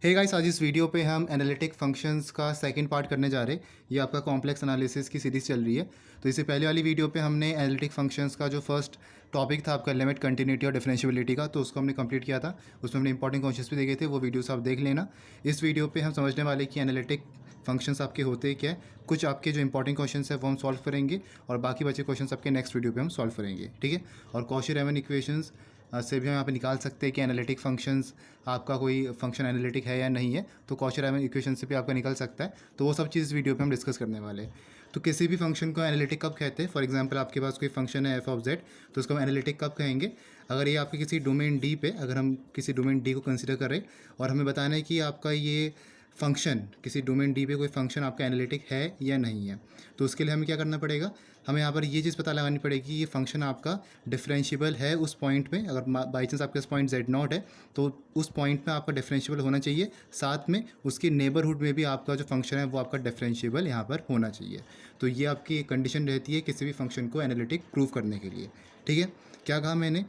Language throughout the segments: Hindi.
हे गाइस, आज इस वीडियो पे हम एनालिटिक फंक्शंस का सेकंड पार्ट करने जा रहे हैं। ये आपका कॉम्प्लेक्स एनालिसिस की सीरीज़ चल रही है। तो इससे पहले वाली वीडियो पे हमने एनालिटिक फंक्शंस का जो फर्स्ट टॉपिक था आपका लिमिट, कंटिन्यूटी और डिफरेंशिएबिलिटी का, तो उसको हमने कंप्लीट किया था। उसमें हमने इंपॉर्टेंट क्वेश्चंस भी देखे थे, वो वीडियोस आप देख लेना। इस वीडियो पे हम समझने वाले कि एनालिटिक फंक्शंस आपके होते क्या है, कुछ आपके जो इंपॉर्टेंट क्वेश्चंस है वो हम सॉल्व करेंगे और बाकी बचे क्वेश्चंस आपके नेक्स्ट वीडियो पे हम सॉल्व करेंगे, ठीक है। और कॉची रायमन इक्वेशंस से भी हम यहाँ पे निकाल सकते हैं कि एनालिटिक फंक्शंस आपका कोई फंक्शन एनालिटिक है या नहीं है, तो कॉची रायमन इक्वेशन से भी आपका निकल सकता है। तो वो सब चीज़ वीडियो पे हम डिस्कस करने वाले हैं। तो किसी भी फंक्शन को एनालिटिक कब कहते हैं? फॉर एग्जांपल आपके पास कोई फंक्शन है एफ ऑफ जेड, तो उसको हम एनालिटिक कब कहेंगे? अगर ये आपके किसी डोमेन डी पे, अगर हम किसी डोमेन डी को कंसिडर करें और हमें बताना है कि आपका ये फंक्शन किसी डोमेन डी पे कोई फंक्शन आपका एनालिटिक है या नहीं है, तो उसके लिए हमें क्या करना पड़ेगा? हमें यहाँ पर ये चीज़ पता लगानी पड़ेगी कि ये फंक्शन आपका डिफरेंशिएबल है उस पॉइंट में। अगर बाई चांस आपके पास पॉइंट जेड नॉट है तो उस पॉइंट में आपका डिफरेंशिएबल होना चाहिए, साथ में उसके नेबरहुड में भी आपका जो फंक्शन है वो आपका डिफरेंशिएबल यहाँ पर होना चाहिए। तो ये आपकी कंडीशन रहती है किसी भी फंक्शन को एनालिटिक प्रूव करने के लिए, ठीक है। क्या कहा मैंने?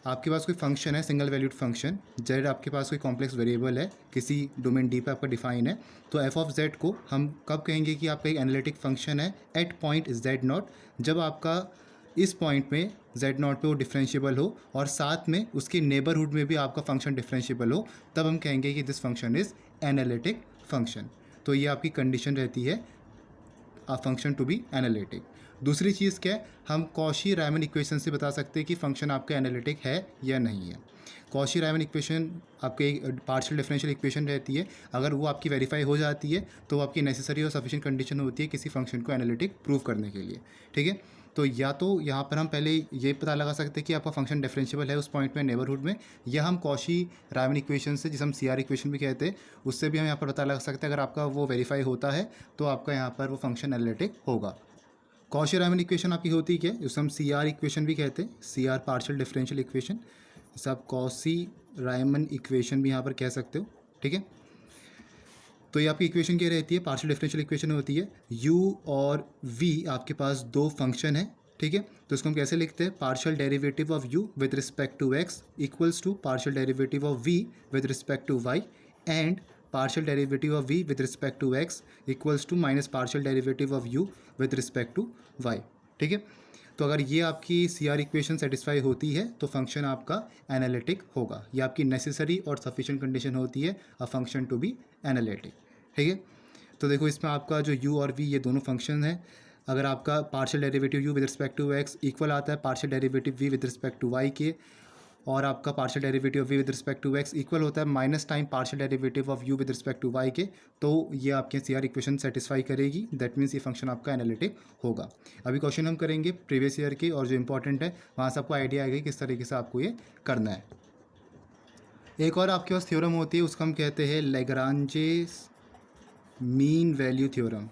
आपके पास कोई फंक्शन है, सिंगल वैल्यूड फंक्शन जेड, आपके पास कोई कॉम्प्लेक्स वेरिएबल है, किसी डोमेन डी पे आपका डिफाइन है, तो एफ ऑफ जेड को हम कब कहेंगे कि आपका एक एनालिटिक फंक्शन है एट पॉइंट जेड नॉट? जब आपका इस पॉइंट में जेड नॉट पे वो डिफरेंशिएबल हो और साथ में उसके नेबरहुड में भी आपका फंक्शन डिफरेंशिएबल हो, तब हम कहेंगे कि this function is analytic function. तो ये आपकी कंडीशन रहती है a function to be analytic. दूसरी चीज़ क्या है? हम कॉशी रायमन इक्वेशन से बता सकते हैं कि फंक्शन आपका एनालिटिक है या नहीं है। कॉशी रायमन इक्वेशन आपके एक पार्शियल डिफरेंशियल इक्वेशन रहती है। अगर वो आपकी वेरीफाई हो जाती है तो वो आपकी नेसेसरी और सफिशिएंट कंडीशन होती है किसी फंक्शन को एनालिटिक प्रूव करने के लिए, ठीक है। तो या तो यहाँ पर हम पहले ये पता लगा सकते हैं कि आपका फंक्शन डिफरेंशिएबल है उस पॉइंट में नेबरहुड में, या हम कॉशी रायमन इक्वेशन से, जिसे हम सी आर इक्वेशन भी कहते हैं, उससे भी हम यहाँ पर पता लगा सकते हैं। अगर आपका वो वेरीफाई होता है तो आपका यहाँ पर वो फंक्शन एनालिटिक होगा। कॉशी रायमन इक्वेशन आपकी होती क्या है? उसे हम सी आर इक्वेशन भी कहते हैं, C R partial differential equation, जैसे आप कॉशी रायमन इक्वेशन भी यहाँ पर कह सकते हो, ठीक है। तो ये आपकी इक्वेशन क्या रहती है? पार्शियल डिफरेंशियल इक्वेशन होती है। u और v आपके पास दो फंक्शन है, ठीक है। तो इसको हम कैसे लिखते हैं? Partial derivative of u with respect to x equals to partial derivative of v with respect to y and partial derivative of v with respect to x equals to minus partial derivative of u with respect to y, ठीक है। तो अगर ये आपकी सी आर इक्वेशन सेटिस्फाई होती है तो फंक्शन आपका एनालिटिक होगा। ये आपकी नेसेसरी और सफिशिएंट कंडीशन होती है a function to be analytic, ठीक है। तो देखो, इसमें आपका जो u और v ये दोनों फंक्शन हैं। अगर आपका partial derivative u with respect to x equal आता है partial derivative v with respect to y के, और आपका partial derivative v with respect to x equal होता है minus time partial derivative of u with respect to y के, तो ये आपके सी आर इक्वेशन सेटिस्फाई करेगी। दैट मीन्स ये फंक्शन आपका एनालिटिक होगा। अभी क्वेश्चन हम करेंगे प्रीवियस ईयर के, और जो इंपॉर्टेंट है वहाँ से आपको आइडिया आएगा किस तरीके से आपको ये करना है। एक और आपके पास थ्योरम होती है, उसको हम कहते हैं Lagrange mean value theorem,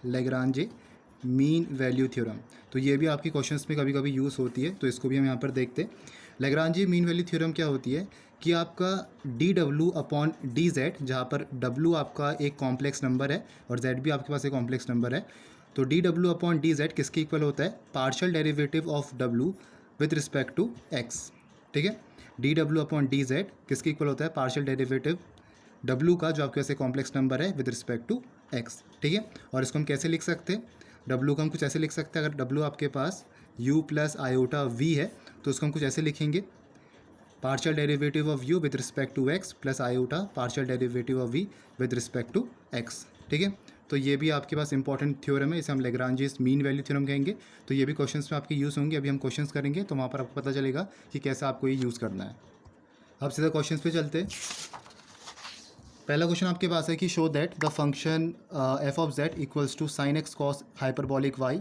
Lagrange mean value theorem. तो ये भी आपकी क्वेश्चंस में कभी कभी यूज़ होती है, तो इसको भी हम यहाँ पर देखते हैं। लैग्रांजे मीन वैल्यू थ्योरम क्या होती है कि आपका डी डब्ल्यू अपॉन डी जेड, जहाँ पर डब्ल्यू आपका एक कॉम्प्लेक्स नंबर है और जेड भी आपके पास एक कॉम्प्लेक्स नंबर है, तो डी डब्ल्यू अपॉन डी जेड किसके इक्वल होता है? पार्शियल डेरिवेटिव ऑफ डब्ल्यू विथ रिस्पेक्ट टू एक्स, ठीक है। डी डब्ल्यू अपॉन डी जेड किसके इक्वल होता है? पार्शियल डेरिवेटिव डब्ल्यू का, जो आपके पास एक कॉम्प्लेक्स नंबर है, विद रिस्पेक्ट टू एक्स, ठीक है। और इसको हम कैसे लिख सकते हैं? डब्ल्यू को हम कुछ ऐसे लिख सकते हैं, अगर डब्ल्यू आपके पास u प्लस आयोटा v है तो उसको हम कुछ ऐसे लिखेंगे, partial derivative of u with respect to x plus iota partial derivative of v with respect to x, ठीक है। तो ये भी आपके पास इंपॉर्टेंट थ्योरम है, इसे हम लैग्रांजेस मीन वैल्यू थ्योरम कहेंगे। तो ये भी क्वेश्चंस में आपके यूज़ होंगे। अभी हम क्वेश्चंस करेंगे तो वहाँ पर आपको पता चलेगा कि कैसे आपको ये यूज़ करना है। अब सीधा क्वेश्चंस पे चलते हैं। पहला क्वेश्चन आपके पास है कि show that the function f of z equals to sine x cos hyperbolic y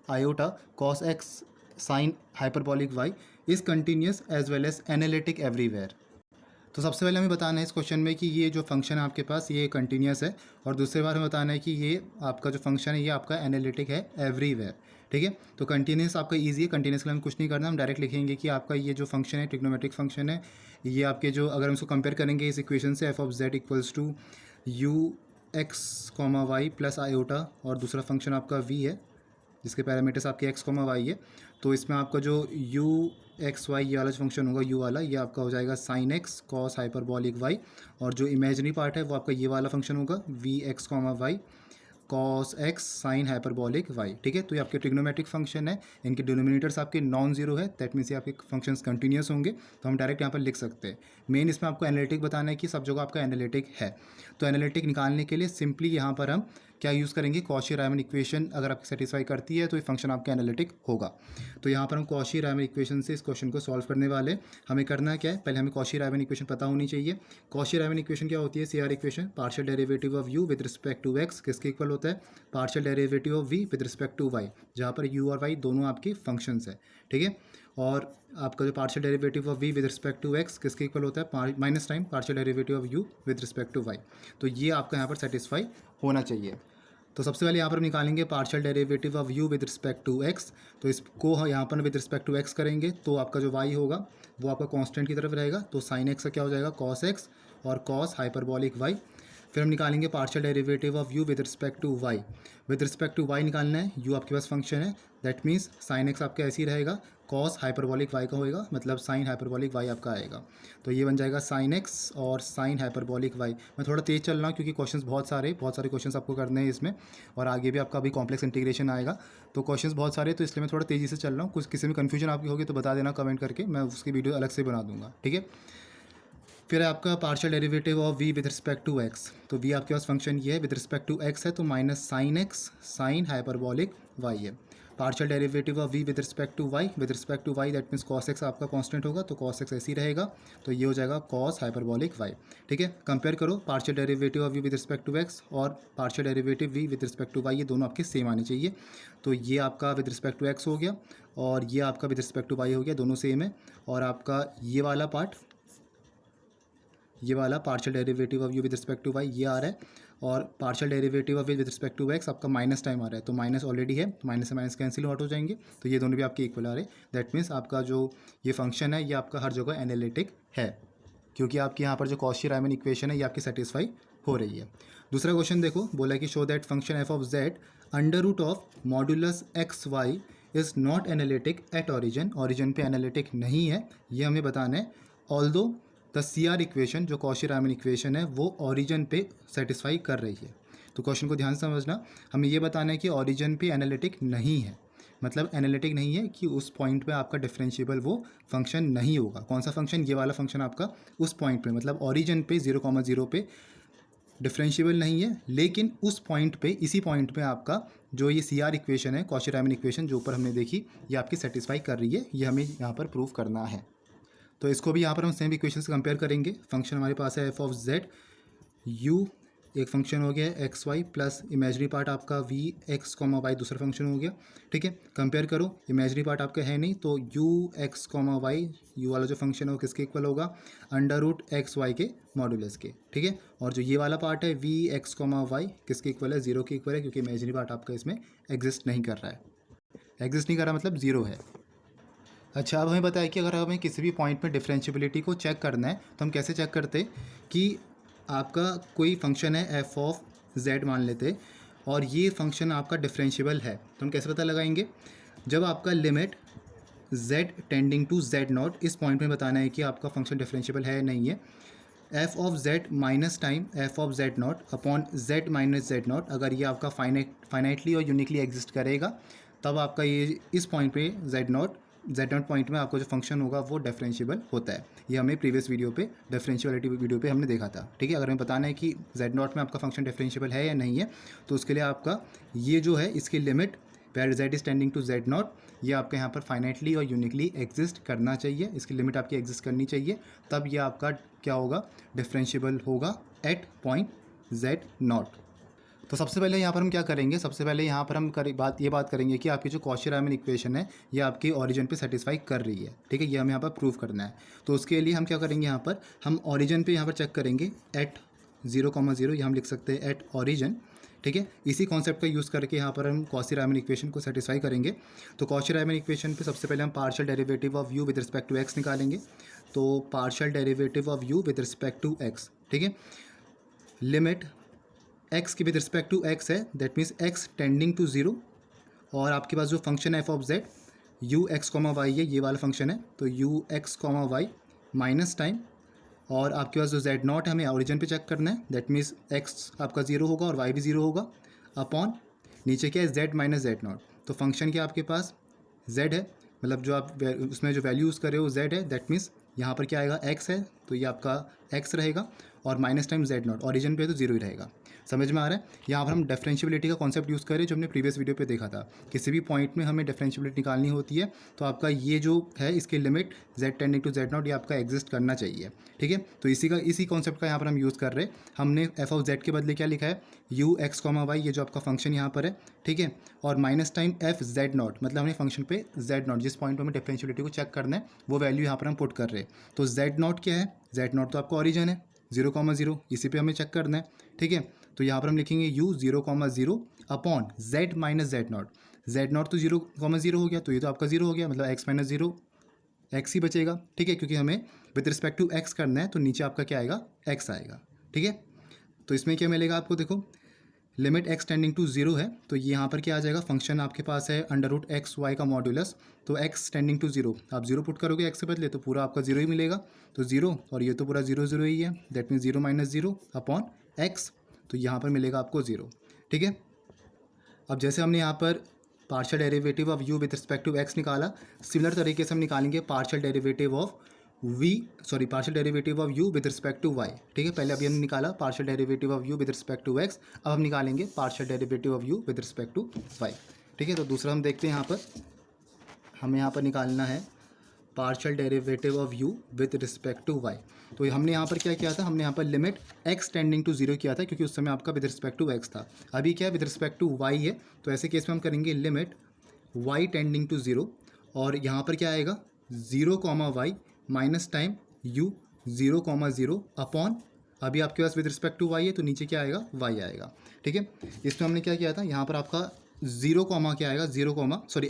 iota cos x sine hyperbolic y is continuous as well as analytic everywhere. तो सबसे पहले हमें बताना है इस क्वेश्चन में कि ये जो फंक्शन है आपके पास ये कंटिन्यूस है, और दूसरी बार हमें बताना है कि ये आपका जो फंक्शन है ये आपका एनालिटिक है एवरीवेयर, ठीक है। तो कंटिन्यूस आपका ईजी है, कंटिन्यूस के लिए हमें कुछ नहीं करना, हम डायरेक्ट लिखेंगे कि आपका ये जो फंक्शन है ट्रिग्नोमेट्रिक फंक्शन है, ये आपके जो, अगर हम इसको कंपेयर करेंगे इस इक्वेशन से, f of z equals to u x comma y plus iota, और दूसरा फंक्शन आपका वी है जिसके पैरामीटर्स आपके एक्स कॉमा वाई है। तो इसमें आपका जो यू एक्स वाई ये वाला जो फंक्शन होगा यू वाला, ये आपका हो जाएगा sine x cos hyperbolic y, और जो इमेजनरी पार्ट है वो आपका ये वाला फंक्शन होगा v x comma y cos x sine hyperbolic y. ठीक है, तो ये आपके ट्रिग्नोमेट्रिक फंक्शन है, इनके डिनोमिनेटर्स आपके नॉन जीरो है, दैट मीन्स ये आपके फंक्शंस कंटिन्यूस होंगे, तो हम डायरेक्ट यहाँ पर लिख सकते हैं। मेन इसमें आपको एनालिटिक बताना है कि सब जगह आपका एनालिटिक है, तो एनालिटिक निकालने के लिए सिंपली यहाँ पर हम क्या यूज़ करेंगे, कॉची रायमन इक्वेशन अगर आपकी सेटिस्फाई करती है तो ये फंक्शन आपका एनालिटिक होगा। तो यहाँ पर हम कॉची रायमन इक्वेशन से इस क्वेश्चन को सॉल्व करने वाले। हमें करना क्या है, पहले हमें कॉची रायमन इक्वेशन पता होनी चाहिए। कॉची रायमन इक्वेशन क्या होती है, CR equation, partial derivative of u with respect to x किसके इक्वल होता है, partial derivative of v with respect to y, जहाँ पर यू और वाई दोनों आपके फंक्शंस है। ठीक है, और आपका जो partial derivative of v with respect to x किसके इक्वल होता है, minus time partial derivative of u with respect to y. तो ये आपका यहाँ पर सेटिस्फाई होना चाहिए। तो सबसे पहले यहाँ पर निकालेंगे partial derivative of u with respect to x, तो इसको यहाँ पर विद रिस्पेक्ट टू एक्स करेंगे तो आपका जो वाई होगा वो आपका कांस्टेंट की तरफ रहेगा, तो साइन एक्स का क्या हो जाएगा कॉस एक्स और कॉस हाइपरबॉलिक वाई। फिर हम निकालेंगे partial derivative of u with respect to y, with respect to y निकालना है, यू आपके पास फंक्शन है, दैट मीन्स साइन एक्स आपका ऐसे ही रहेगा, कॉस हाइपरबॉलिक वाई का होएगा, मतलब साइन हाइपरबॉलिक वाई आपका आएगा, तो ये बन जाएगा साइन एक्स और साइन हाइपरबॉलिक वाई। मैं थोड़ा तेज़ चल रहा हूँ क्योंकि क्वेश्चंस बहुत सारे क्वेश्चंस आपको करने हैं इसमें, और आगे भी आपका अभी कॉम्प्लेक्स इंटीग्रेशन आएगा, तो क्वेश्चंस बहुत सारे, तो इसलिए मैं थोड़ा तेज़ी से चल रहा हूँ। कुछ किसी में कन्फ्यूजन आपकी होगी तो बता देना कमेंट करके, मैं उसकी वीडियो अलग से बना दूंगा। ठीक है, फिर आपका partial derivative of v with respect to x, तो वी आपके पास फंक्शन ये है विद रिस्पेक्ट टू एक्स है, तो minus sine x sine hyperbolic y है। Partial derivative of v with respect to y, with respect to y that means cos x आपका कांस्टेंट होगा, तो कॉस एक्स ऐसे ही रहेगा, तो ये हो जाएगा कॉस हाइपरबॉलिक वाई। ठीक है, कंपेयर करो partial derivative of v with respect to x और partial derivative v with respect to y, ये दोनों आपके सेम आने चाहिए, तो ये आपका विद रिस्पेक्ट टू एक्स हो गया और ये आपका विद रिस्पेक्ट टू वाई हो गया, दोनों सेम है। और आपका ये वाला पार्ट, ये वाला partial derivative of u with respect to y ये आ रहा है, और partial derivative of with respect to x आपका माइनस टाइम आ रहा है, तो माइनस ऑलरेडी है, तो माइनस से माइनस कैंसिल आउट हो जाएंगे, तो ये दोनों भी आपके इक्वल आ रहे हैं, दैट मीन्स आपका जो ये फंक्शन है ये आपका हर जगह एनालिटिक है, क्योंकि आपके यहाँ पर जो कॉची रायमन इक्वेशन है ये आपकी सेटिस्फाई हो रही है। दूसरा क्वेश्चन देखो, बोला कि show that function f of z under root of modulus x y is not analytic at origin, origin पे एनालिटिक नहीं है, ये हमें बताना है। Although the C R equation जो कॉची रायमन इक्वेशन है वो ऑरिजिन पे सेटिस्फाई कर रही है, तो क्वेश्चन को ध्यान से समझना, हमें ये बताना है कि ऑरिजिन पे एनालिटिक नहीं है, मतलब एनालिटिक नहीं है कि उस पॉइंट पे आपका डिफरेंशिएबल वो फंक्शन नहीं होगा। कौन सा फंक्शन, ये वाला फंक्शन आपका उस पॉइंट पे, मतलब ऑरिजिन पे 0,0 पे डिफरेंशिएबल नहीं है, लेकिन उस पॉइंट पे, इसी पॉइंट पे आपका जो ये सी आर इक्वेशन है कॉची रायमन इक्वेशन जो ऊपर हमने देखी ये आपकी सेटिस्फाई कर रही है, ये हमें यहाँ पर प्रूव करना है। तो इसको भी यहाँ पर हम सेम इक्वेशन से कंपेयर करेंगे। फंक्शन हमारे पास है एफ ऑफ जेड, यू एक फंक्शन हो गया x y plus imaginary part आपका वी एक्स कॉमा वाई दूसरा फंक्शन हो गया। ठीक है, कंपेयर करो, इमेजरी पार्ट आपका है नहीं, तो u x comma why you वाला जो फंक्शन है वो किसके इक्वल होगा, अंडर रूट एक्स वाई के मॉड्यूलस के। ठीक है, और जो ये वाला पार्ट है वी एक्स कॉमा वाई किसके इक्वल है, जीरो के इक्वल है, क्योंकि इमेजरी पार्ट आपका इसमें एग्जिस्ट नहीं कर रहा है, एग्जिस्ट नहीं कर रहा मतलब जीरो है। अच्छा, अब हमें बताया कि अगर हमें किसी भी पॉइंट में डिफरेंशियबिलिटी को चेक करना है तो हम कैसे चेक करते कि आपका कोई फंक्शन है एफ ऑफ जेड मान लेते, और ये फंक्शन आपका डिफरेंशियबल है, तो हम कैसे पता लगाएंगे, जब आपका limit z tending to z naught, इस पॉइंट में बताना है कि आपका फंक्शन डिफरेंशियबल है नहीं है, f of Z minus time F of z naught upon Z minus Z not, अगर ये आपका फाइनाइटली और यूनिकली एग्जिस्ट करेगा तब आपका ये इस पॉइंट पे जेड नॉट पॉइंट में आपका जो फंक्शन होगा वो डिफरेंशियबल होता है। ये हमें प्रीवियस वीडियो पे डिफरेंशियबिलिटी वीडियो पे हमने देखा था। ठीक है, अगर हमें बताना है कि जेड नॉट में आपका फंक्शन डिफरेंशियबल है या नहीं है, तो उसके लिए आपका ये जो है इसकी limit where z is tending to z naught, ये आपके यहाँ पर फाइनाइटली और यूनिकली एग्जिस्ट करना चाहिए, इसकी लिमिट आपकी एग्जिस्ट करनी चाहिए, तब ये आपका क्या होगा, डिफरेंशियबल होगा एट पॉइंट जेड नॉट। तो सबसे पहले यहाँ पर हम क्या करेंगे, सबसे पहले यहाँ पर हम बात करेंगे कि आपकी जो कॉची रायमन इक्वेशन है ये आपकी ऑरिजिन पे सेटिस्फाई कर रही है। ठीक है, ये हमें यहाँ पर प्रूव करना है, तो उसके लिए हम क्या करेंगे, यहाँ पर हम ऑरिजिन पे यहाँ पर चेक करेंगे एट 0,0, ये हम लिख सकते हैं एट ऑरिजिन। ठीक है, इसी कॉन्सेप्ट का यूज़ करके यहाँ पर हम कॉची रायमन इक्वेशन को सेटिस्फाई करेंगे। तो कॉची रायमन इक्वेशन पे सबसे पहले हम partial derivative of u with respect to x निकालेंगे, तो partial derivative of u with respect to x, ठीक है, लिमिट एक्स की विद रिस्पेक्ट टू एक्स है, that means x tending to zero, और आपके पास जो फंक्शन है f of z u x comma y है, ये वाला फंक्शन है, तो u x comma y minus time, और आपके पास जो जेड नॉट है हमें ओरिजिन पे चेक करना है, दैट मीन्स एक्स आपका ज़ीरो होगा और वाई भी ज़ीरो होगा, अपॉन नीचे क्या है जेड माइनस जेड नॉट। तो फंक्शन क्या आपके पास जेड है, मतलब जो आप उसमें जो वैल्यू यूज़ कर रहे हो जेड है, दैट मीन्स यहाँ पर क्या आएगा एक्स है, तो ये आपका एक्स रहेगा, और minus time Z not, origin पे तो जीरो ही रहेगा। समझ में आ रहा है? यहाँ पर हम डिफरेंशियबिलिटी का कॉन्सेप्ट यूज़ करें जो हमने प्रीवियस वीडियो पे देखा था। किसी भी पॉइंट में हमें डिफरेंशियबिलिटी निकालनी होती है, तो आपका ये जो है इसकी limit z tending to z naught ये आपका एग्जिस्ट करना चाहिए। ठीक है, तो इसी कॉन्सेप्ट का यहाँ पर हम यूज़ कर रहे हैं। हमने एफ ऑफ जेड के बदले क्या लिखा है, यू एक्स कॉमा वाई, ये जो आपका फंक्शन यहाँ पर है, ठीक है, और minus time F Z not, मतलब हमने फंक्शन पे जेड नॉट जिस पॉइंट पर हमें डिफरेंशियबिलिटी को चेक करना है वो वैल्यू यहाँ पर हम पुट कर रहे हैं। तो जेड नॉट क्या है, जेड नॉट तो आपका ओरिजिन है 0,0, इसी पे हमें चेक करना है। ठीक है, तो यहाँ पर हम लिखेंगे u 0,0 upon z minus Z not. Z not तो 0,0 हो गया, तो ये तो आपका 0 हो गया, मतलब x माइनस 0 x ही बचेगा। ठीक है, क्योंकि हमें विद रिस्पेक्ट टू x करना है, तो नीचे आपका क्या आएगा x आएगा। ठीक है, तो इसमें क्या मिलेगा आपको, देखो लिमिट x टेंडिंग टू 0 है, तो यहाँ पर क्या आ जाएगा, फंक्शन आपके पास है अंडर रूट एक्स वाई का मॉड्यूलस, तो x टेंडिंग टू 0 आप 0 पुट करोगे x से बदले, तो पूरा आपका 0 ही मिलेगा, तो 0 और ये तो पूरा 0 0 ही है, that means 0 minus 0 upon x, तो यहाँ पर मिलेगा आपको 0। ठीक है, अब जैसे हमने यहाँ पर partial derivative of u with respect to x निकाला, सिमिलर तरीके से हम निकालेंगे partial derivative of partial derivative of u with respect to y। ठीक है, पहले अभी हमने निकाला partial derivative of u with respect to x, अब हम निकालेंगे partial derivative of u with respect to y। ठीक है, तो दूसरा हम देखते हैं, यहाँ पर हमें यहाँ पर निकालना है partial derivative of u with respect to y। तो हमने यहाँ पर क्या किया था, हमने यहाँ पर लिमिट x टेंडिंग टू 0 किया था, क्योंकि उस समय आपका विद रिस्पेक्ट टू x था। अभी क्या है, विद रिस्पेक्ट टू y है, तो ऐसे केस में हम करेंगे लिमिट y टेंडिंग टू 0, और यहाँ पर क्या आएगा 0,y minus time u 0,0 upon, अभी आपके पास विद रिस्पेक्ट टू y है, तो नीचे क्या आएगा y आएगा। ठीक है, इसमें हमने क्या किया था, यहाँ पर आपका 0 कॉमा क्या आएगा,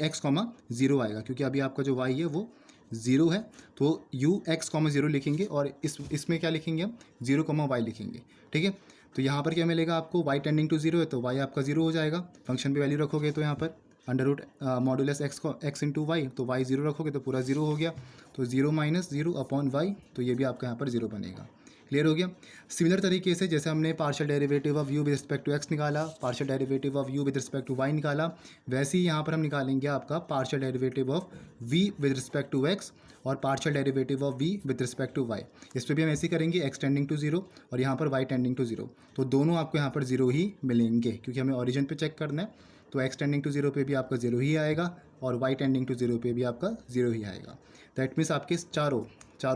x कॉमा 0 आएगा, क्योंकि अभी आपका जो y है वो 0 है, तो u x कॉमा 0 लिखेंगे, और इसमें क्या लिखेंगे हम 0,y लिखेंगे। ठीक है, तो यहाँ पर क्या मिलेगा आपको, y टेंडिंग टू 0 है, तो y आपका 0 हो जाएगा, फंक्शन पे वैल्यू रखोगे तो यहाँ पर under root modulus x into y, तो y 0 रखोगे तो पूरा 0 हो गया, तो 0 माइनस 0 अपॉन वाई, तो ये भी आपका यहाँ पर 0 बनेगा। क्लियर हो गया? सिमिलर तरीके से जैसे हमने partial derivative of u with respect to x निकाला, partial derivative of u with respect to y निकाला, वैसे ही यहाँ पर हम निकालेंगे आपका partial derivative of v with respect to x और partial derivative of v with respect to y। इस पर भी हम ऐसे ही करेंगे, x टेंडिंग टू 0 और यहाँ पर y टेंडिंग टू 0, तो दोनों आपको यहाँ पर 0 ही मिलेंगे, क्योंकि हमें ओरिजिन पे चेक करना है, तो x टेंडिंग टू 0 पे भी आपका 0 ही आएगा और y टेंडिंग टू 0 पे भी आपका 0 ही आएगा। दैट मीन्स आपके चारों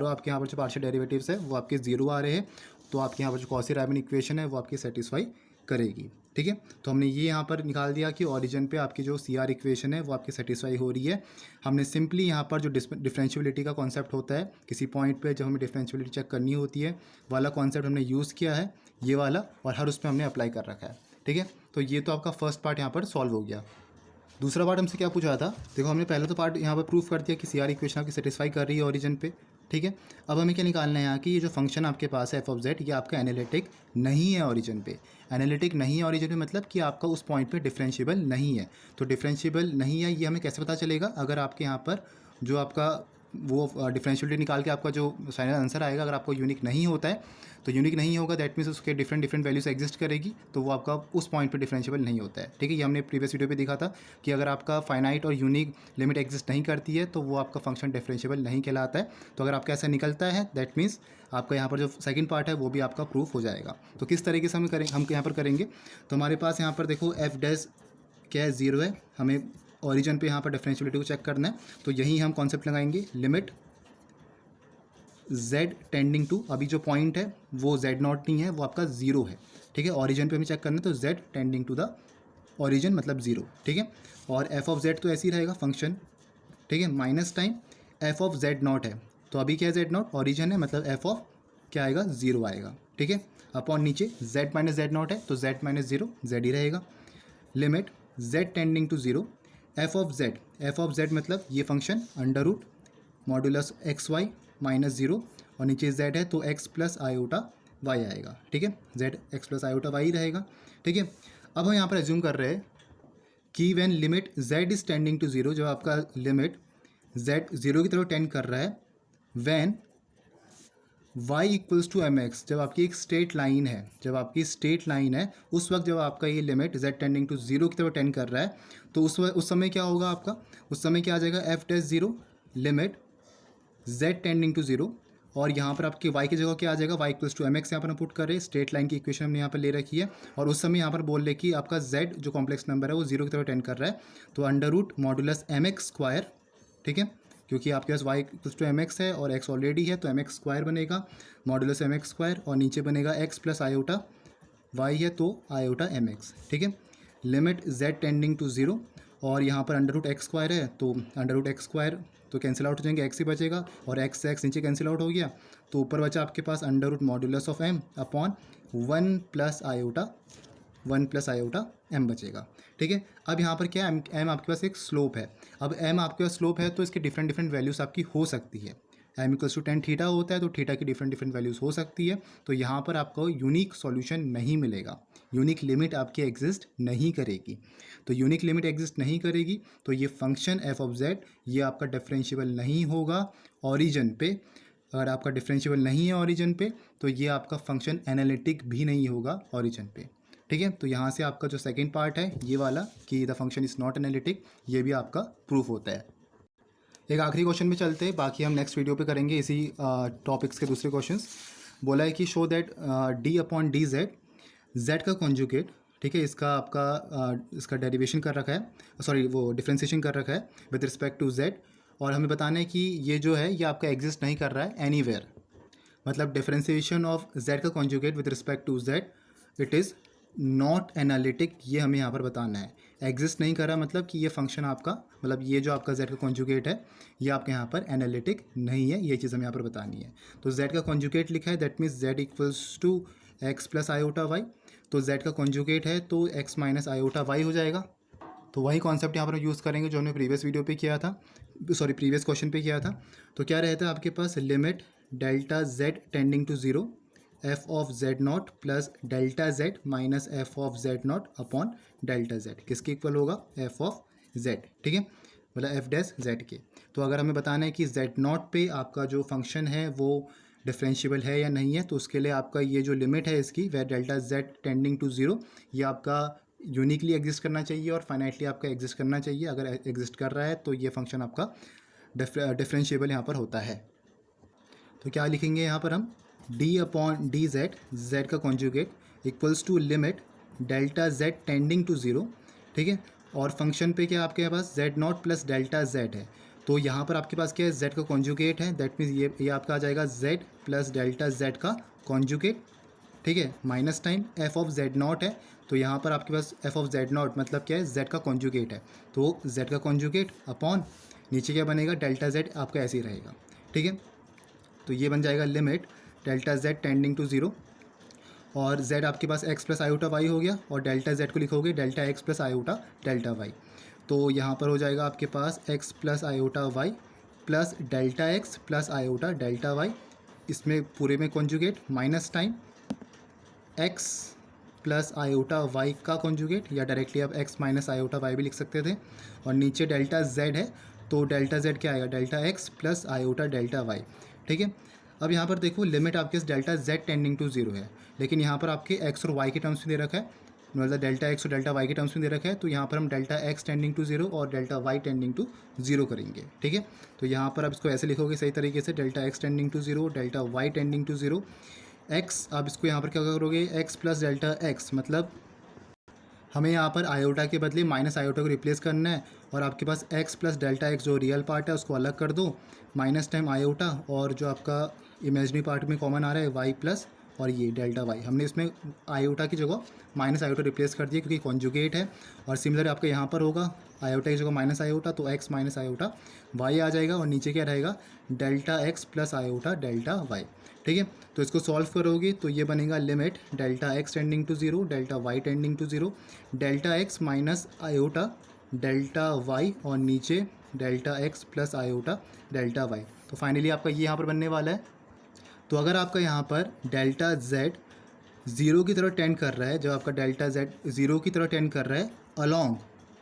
आपके यहाँ पर जो पार्शियल डेरिवेटिव्स है वो आपके 0 आ रहे हैं, तो आपके यहाँ पर जो कॉची रायमन इक्वेशन है वो आपकी सेटिस्फाई करेगी। ठीक है, तो हमने ये यहाँ पर निकाल दिया कि ओरिजिन पे आपकी जो CR इक्वेशन है वो आपकी सेटिस्फाई हो रही है। हमने सिंपली यहाँ पर जो डिफरेंशियबिलिटी का कॉन्सेप्ट होता है, किसी पॉइंट पे जब हमें डिफरेंशियबिलिटी चेक करनी होती है वाला कॉन्सेप्ट हमने यूज़ किया है, ये वाला, और हर उस पर हमने अप्लाई कर रखा है। ठीक है, तो ये तो आपका फर्स्ट पार्ट यहाँ पर सॉल्व हो गया। दूसरा पार्ट हमसे क्या पूछा था, देखो हमने पहले तो पार्ट यहाँ पर प्रूफ कर दिया कि CR इक्वेशन आपकी सेटिस्फाई कर रही है ओरिजिन पे। ठीक है, अब हमें क्या निकालना है यहाँ कि ये जो फंक्शन आपके पास है f ऑफ z, ये आपका एनालिटिक नहीं है ओरिजिन पे। एनालिटिक नहीं है ओरिजिन पे मतलब कि आपका उस पॉइंट पे डिफरेंशिएबल नहीं है। तो डिफरेंशिएबल नहीं है ये हमें कैसे पता चलेगा, अगर आपके यहाँ पर जो आपका वो डिफरेंशियबिलिटी निकाल के आपका जो फाइनल आंसर आएगा, अगर आपको यूनिक नहीं होता है, तो यूनिक नहीं होगा, दैट मीन्स उसके डिफरेंट वैल्यूज एग्जिस्ट करेगी, तो वो आपका उस पॉइंट पे डिफरेंशिएबल नहीं होता है। ठीक है, ये हमने प्रीवियस वीडियो पे देखा था कि अगर आपका फाइनाइट और यूनिक लिमिट एग्जिस्ट नहीं करती है तो वो आपका फंक्शन डिफरेंशिएबल नहीं कहलाता है। तो अगर आपका ऐसा निकलता है, दैट मीन्स आपका यहाँ पर जो सेकंड पार्ट है वो भी आपका प्रूफ हो जाएगा। तो किस तरीके से हम यहाँ पर करेंगे, तो हमारे पास यहाँ पर देखो एफ डैश क्या है 0 है, हमें ओरिजिन पे यहाँ पर डिफरेंशियबिलिटी को चेक करना है, तो यही हम कॉन्सेप्ट लगाएंगे, लिमिट z टेंडिंग टू, अभी जो पॉइंट है वो z नॉट नहीं है, वो आपका 0 है। ठीक है, ओरिजिन पे हमें चेक करना है, तो z tending to the origin मतलब 0। ठीक है, और f ऑफ z तो ऐसे ही रहेगा फंक्शन। ठीक है, minus time f of z not है, तो अभी क्या है z नॉट ओरिजिन है, मतलब f ऑफ क्या आएगा 0 आएगा। ठीक है, अपॉन नीचे z माइनस जेड नॉट है, तो z माइनस 0 z ही रहेगा। Limit z tending to 0 f of z मतलब ये function under root modulus x y minus 0, और नीचे z है तो x प्लस आयोटा y आएगा। ठीक है, z x plus iota y रहेगा। ठीक है, अब हम यहाँ पर एज्यूम कर रहे हैं कि when limit z is tending to 0, जो आपका लिमिट z 0 की तरफ टेंड कर रहा है when y equals to M x, जब आपकी एक स्ट्रेट लाइन है, जब आपकी स्ट्रेट लाइन है उस वक्त जब आपका ये लिमिट z टेंडिंग टू 0 की तरफ टेंड कर रहा है, तो उस समय क्या होगा आपका, उस समय क्या आ जाएगा f dash 0 limit z tending to 0, और यहाँ पर आपकी y की जगह क्या आ जाएगा, y equals to M x यहाँ पर हम पुट कर रहे हैं, स्ट्रेट लाइन की इक्वेशन हमने यहाँ पर ले रखी है, और उस समय यहाँ पर बोल रहे कि आपका z जो कॉम्प्लेक्स नंबर है वो 0 की तरफ टेंड कर रहा है, तो under root modulus m x square, ठीक है, क्योंकि आपके पास y इक्वल्स टू एम एक्स है और x ऑलरेडी है तो एम एक्स स्क्वायर बनेगा, मॉडुलस एम एक्स स्क्वायर, और नीचे बनेगा x प्लस आयोटा, y है तो आयोटा एम एक्स, ठीक है, लिमिट z टेंडिंग टू 0, और यहाँ पर अंडर रूट एक्स स्क्वायर है तो अंडर रूट एक्स स्क्वायर तो कैंसिल आउट हो जाएंगे, x ही बचेगा, और x से x नीचे कैंसिल आउट हो गया, तो ऊपर बचा आपके पास under root modulus of m upon 1 plus iota m बचेगा, ठीक है। अब यहाँ पर क्या है, m आपके पास एक स्लोप है, अब m आपके पास स्लोप है तो इसकी डिफरेंट डिफरेंट वैल्यूज़ आपकी हो सकती है, m equals to tan theta होता है तो थीटा की डिफरेंट डिफरेंट वैल्यूज़ हो सकती है, तो यहाँ पर आपको यूनिक सॉल्यूशन नहीं मिलेगा, यूनिक लिमिट आपकी एग्जिस्ट नहीं करेगी, तो यूनिक लिमिट एग्जिस्ट नहीं करेगी तो ये फंक्शन एफ ऑफ जेड ये आपका डिफरेंशिएबल नहीं होगा ओरिजिन पे, अगर आपका डिफरेंशिएबल नहीं है ओरिजिन पे तो ये आपका फंक्शन एनालिटिक भी नहीं होगा ओरिजिन पे, ठीक है। तो यहाँ से आपका जो सेकंड पार्ट है ये वाला कि the function is not analytic, ये भी आपका प्रूफ होता है। एक आखिरी क्वेश्चन में चलते हैं, बाकी हम नेक्स्ट वीडियो पे करेंगे इसी टॉपिक्स के दूसरे क्वेश्चंस। बोला है कि show that D upon d z, z का कॉन्जुगेट, ठीक है, इसका आपका इसका डेरिवेशन कर रखा है, सॉरी वो डिफ्रेंसिएशन कर रखा है विद रिस्पेक्ट टू जेड, और हमें बताना है कि ये जो है ये आपका एग्जिस्ट नहीं कर रहा है एनीवेयर, मतलब डिफ्रेंसिएशन ऑफ जेड का conjugate with respect to z it is not analytic, ये हमें यहाँ पर बताना है, एग्जिस्ट नहीं कर रहा मतलब कि ये फंक्शन आपका, मतलब ये जो आपका जेड का कॉन्जुगेट है ये आपके यहाँ पर एनालिटिक नहीं है, ये चीज़ हमें यहाँ पर बतानी है। तो जेड का कॉन्जुगेट लिखा है that means z equals to x plus iota y, तो जेड का कॉन्जुगेट है तो एक्स माइनस आयोटा वाई हो जाएगा, तो वही कॉन्सेप्ट यहाँ पर यूज़ करेंगे जो हमने प्रीवियस वीडियो पे किया था, सॉरी प्रीवियस क्वेश्चन पे किया था। तो क्या रहता है आपके पास limit delta z tending to 0 f of z naught plus delta z minus f of z naught upon delta z, किसके इक्वल होगा, एफ ऑफ जेड, ठीक है, मतलब एफ डैश जेड के। तो अगर हमें बताना है कि जेड नॉट पे आपका जो फंक्शन है वो डिफरेंशिएबल है या नहीं है, तो उसके लिए आपका ये जो लिमिट है इसकी वे डेल्टा जेड टेंडिंग टू 0 ये आपका यूनिकली एग्जिस्ट करना चाहिए और फाइनाइटली आपका एग्जिस्ट करना चाहिए, अगर एग्जिस्ट कर रहा है तो ये फंक्शन आपका डिफरेंशिएबल यहाँ पर होता है। तो क्या लिखेंगे यहाँ पर हम, d upon d z, z का conjugate equals to limit delta z tending to 0, ठीक है, और फंक्शन पे क्या आपके पास z naught plus delta z है, तो यहाँ पर आपके पास क्या है, जेड का कॉन्जुगेट है, दैट मीन्स ये आपका आ जाएगा जेड प्लस डेल्टा जेड का कॉन्जुगेट, ठीक है, minus time F of z not है, तो यहाँ पर आपके पास एफ ऑफ जेड नॉट मतलब क्या है, जेड का कॉन्जुगेट है, तो जेड का कॉन्जुगेट अपॉन नीचे क्या बनेगा, डेल्टा जेड आपका ऐसे ही रहेगा, ठीक है, तो ये बन जाएगा limit delta z tending to 0, और z आपके पास x प्लस आयोटा वाई हो गया, और डेल्टा z को लिखोगे delta x plus iota delta y, तो यहाँ पर हो जाएगा आपके पास x plus iota y plus delta x plus iota delta y, इसमें पूरे में conjugate minus time x plus iota y का कॉन्जुगेट, या डायरेक्टली आप x माइनस आयोटा वाई भी लिख सकते थे, और नीचे डेल्टा z है तो डेल्टा z क्या आएगा, delta x plus iota delta y, ठीक है। अब यहाँ पर देखो लिमिट आपके डेल्टा z टेंडिंग टू 0 है, लेकिन यहाँ पर आपके x और y के टर्म्स में दे रखा है, मतलब डेल्टा x और डेल्टा y के टर्म्स में दे रखा है, तो यहाँ पर हम डेल्टा x टेंडिंग टू 0 और डेल्टा y टेंडिंग टू 0 करेंगे, ठीक है। तो यहाँ पर आप इसको ऐसे लिखोगे सही तरीके से, delta x tending to 0 delta y tending to 0, x आप इसको यहाँ पर क्या करोगे, x प्लस डेल्टा x, मतलब हमें यहाँ पर आयोटा के बदले माइनस आयोटा को रिप्लेस करना है, और आपके पास x प्लस डेल्टा x जो रियल पार्ट है उसको अलग कर दो, माइनस टाइम आयोटा, और जो आपका इमेजनरी पार्ट में कॉमन आ रहा है y प्लस और ये डेल्टा y, हमने इसमें आयोटा की जगह माइनस आयोटा रिप्लेस कर दिया क्योंकि कॉन्जुगेट है, और सिमिलर आपका यहाँ पर होगा आयोटा की जगह माइनस आयोटा, तो x माइनस आयोटा y आ जाएगा, और नीचे क्या रहेगा, delta x plus iota delta y, ठीक है। तो इसको सॉल्व करोगे तो ये बनेगा limit delta x tending to 0 delta y tending to 0 delta x minus iota delta y, और नीचे delta x plus iota delta y, तो फाइनली आपका ये यहाँ पर बनने वाला है। तो अगर आपका यहाँ पर डेल्टा z 0 की तरफ टेंड कर रहा है, जब आपका डेल्टा z 0 की तरफ टेंड कर रहा है along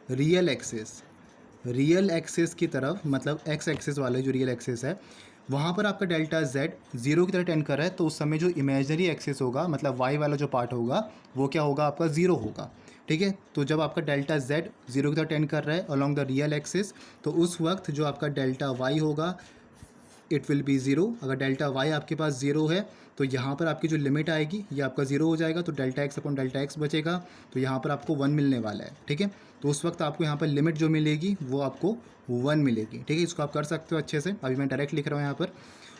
real axis, real axis की तरफ, मतलब एक्स एक्सिस वाले जो रियल एक्सिस है वहाँ पर आपका डेल्टा z जीरो की तरह टेंड कर रहा है, तो उस समय जो इमेजनरी एक्सिस होगा, मतलब y वाला जो पार्ट होगा वो क्या होगा, आपका ज़ीरो होगा। ठीक है, तो जब आपका डेल्टा z जीरो की तरह टेंड कर रहा है अलॉन्ग द रियल एक्सिस, तो उस वक्त जो आपका डेल्टा y होगा इट विल बी ज़ीरो। अगर डेल्टा y आपके पास ज़ीरो है तो यहाँ पर आपकी जो लिमिट आएगी ये आपका ज़ीरो हो जाएगा, तो delta x upon delta x बचेगा, तो यहाँ पर आपको 1 मिलने वाला है। ठीक है, तो उस वक्त आपको यहाँ पर लिमिट जो मिलेगी वो आपको 1 मिलेगी। ठीक है, इसको आप कर सकते हो अच्छे से, अभी मैं डायरेक्ट लिख रहा हूँ यहाँ पर।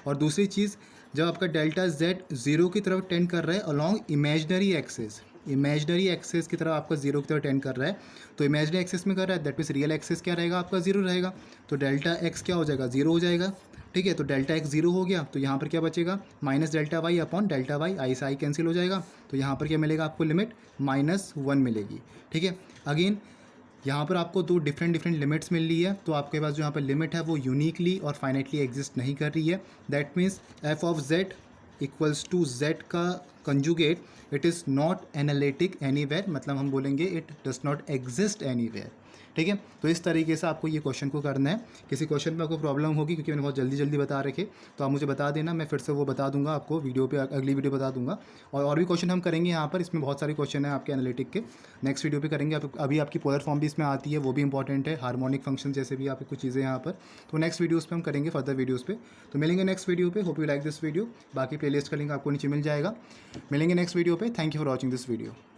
और दूसरी चीज़, जब आपका डेल्टा z ज़ीरो की तरफ टेंड कर रहा है along imaginary axis, imaginary axis की तरफ आपका जीरो की तरफ टेंड कर रहा है, तो इमेजनरी एक्सिस में कर रहा है, दैट मीन्स रियल एक्सिस क्या रहेगा, आपका जीरो रहेगा, तो डेल्टा एक्स क्या हो जाएगा, जीरो हो जाएगा। ठीक है, तो डेल्टा एक्स जीरो हो गया, तो यहाँ पर क्या बचेगा, minus delta y upon delta y, i से आई कैंसिल हो जाएगा, तो यहाँ पर क्या मिलेगा आपको, लिमिट -1 मिलेगी। ठीक है, अगेन यहाँ पर आपको दो डिफरेंट लिमिट्स मिल रही है, तो आपके पास जो यहाँ पर लिमिट है वो यूनिकली और फाइनाइटली एग्जिस्ट नहीं कर रही है। That means f of z equals to z का conjugate it is not analytic anywhere, मतलब हम बोलेंगे it does not exist anywhere. ठीक है, तो इस तरीके से आपको ये क्वेश्चन को करना है। किसी क्वेश्चन में आपको प्रॉब्लम होगी क्योंकि मैंने बहुत जल्दी बता रखे, तो आप मुझे बता देना, मैं फिर से वो बता दूंगा आपको वीडियो पे, अगली वीडियो बता दूंगा। और भी क्वेश्चन हम करेंगे यहाँ पर, इसमें बहुत सारे क्वेश्चन हैं आपके एनालिटिक के, नेक्स्ट वीडियो पे करेंगे। अभी आपकी पोलर फॉर्म भी इसमें आती है, वो भी इंपॉर्टेंट है, हार्मोनिक फंक्शन जैसे भी आपकी कुछ चीज़ें यहाँ पर, तो नेक्स्ट वीडियोज़ पे हम करेंगे, फर्दर वीडियोज़ पे। तो मिलेंगे नेक्स्ट वीडियो पे, hope you like this video. बाकी प्लेलिस्ट का लिंक आपको नीचे मिल जाएगा। मिलेंगे नेक्स्ट वीडियो पे, thank you for watching this video.